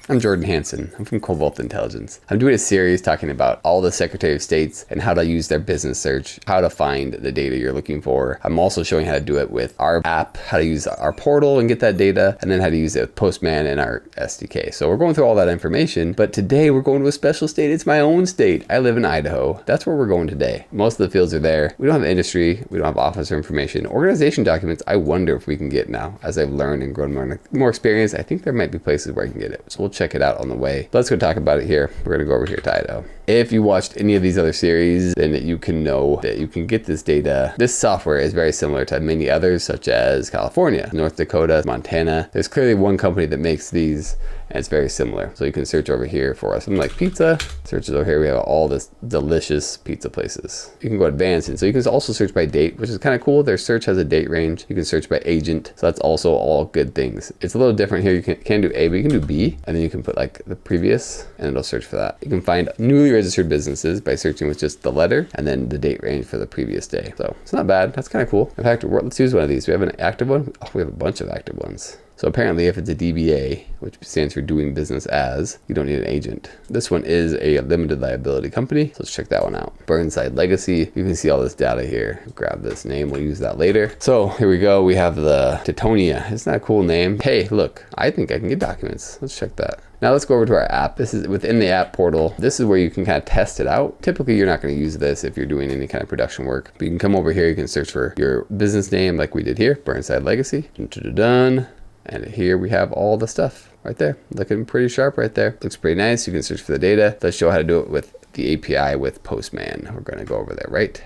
I'm Jordan Hansen. I'm from Cobalt Intelligence. I'm doing a series talking about all the Secretary of States and how to use their business search, how to find the data you're looking for. I'm also showing how to do it with our app, how to use our portal and get that data, and then how to use it with Postman and our SDK. So we're going through all that information, but today we're going to a special state. It's my own state. I live in Idaho. That's where we're going today. Most of the fields are there. We don't have industry. We don't have officer information. Organization documents, I wonder if we can get now. As I've learned and grown more experience, I think there might be places where I can get it. So we'll check it out on the way. Let's go talk about it here. We're going to go over here to Idaho. If you watched any of these other series, then you can know that you can get this data. This software is very similar to many others, such as California, North Dakota, Montana. There's clearly one company that makes these, and it's very similar. So you can search over here for something like pizza. Searches over here, we have all this delicious pizza places. You can go advanced, and so you can also search by date, which is kind of cool. Their search has a date range. You can search by agent, so that's also all good things. It's a little different here. You can do A, but you can do B, and then you can put like the previous, and it'll search for that. You can find newly registered businesses by searching with just the letter and then the date range for the previous day. So it's not bad. That's kind of cool. In fact, let's use one of these. We have an active one. Oh, we have a bunch of active ones. So apparently if it's a DBA, which stands for doing business as, you don't need an agent. This one is a limited liability company. So let's check that one out. Burnside Legacy. You can see all this data here. Grab this name. We'll use that later. So here we go. We have the Teutonia. Isn't that a cool name? Hey, look, I think I can get documents. Let's check that. Now let's go over to our app. This is within the app portal. This is where you can kind of test it out. Typically, you're not going to use this if you're doing any kind of production work. But you can come over here. You can search for your business name like we did here. Burnside Legacy. Dun. And here we have all the stuff right there. Looking pretty sharp right there. Looks pretty nice. You can search for the data. Let's show how to do it with the API with Postman. We're going to go over there right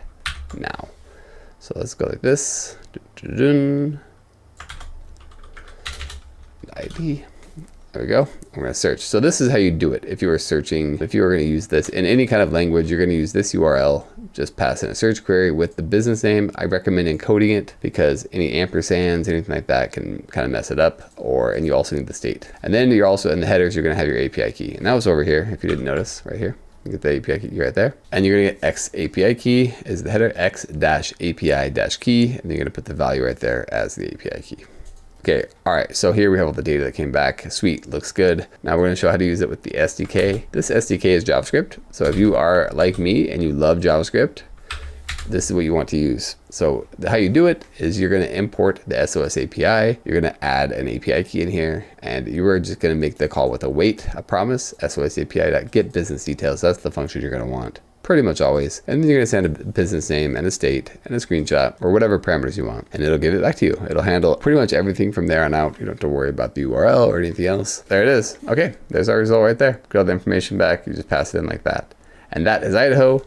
now. So let's go like this. ID. There we go. I'm going to search. So this is how you do it. If you were searching, if you were going to use this in any kind of language, you're going to use this URL. Just pass in a search query with the business name. I recommend encoding it because any ampersands, anything like that can kind of mess it up. And you also need the state. And then you're also in the headers, you're going to have your API key. And that was over here, if you didn't notice, right here. You get the API key right there. And you're going to get X API key is the header, X dash API dash key. And you're going to put the value right there as the API key. Okay, all right, so here we have all the data that came back. Sweet, looks good. Now we're gonna show how to use it with the SDK. This SDK is JavaScript. So if you are like me and you love JavaScript, this is what you want to use. So how you do it is you're gonna import the SOS API. You're gonna add an API key in here, and you are just gonna make the call with a promise, SOS API.get business details. That's the function you're gonna want. Pretty much always. And then you're going to send a business name and a state and a screenshot or whatever parameters you want. And it'll give it back to you. It'll handle pretty much everything from there on out. You don't have to worry about the URL or anything else. There it is. Okay, there's our result right there. Get all the information back. You just pass it in like that. And that is Idaho.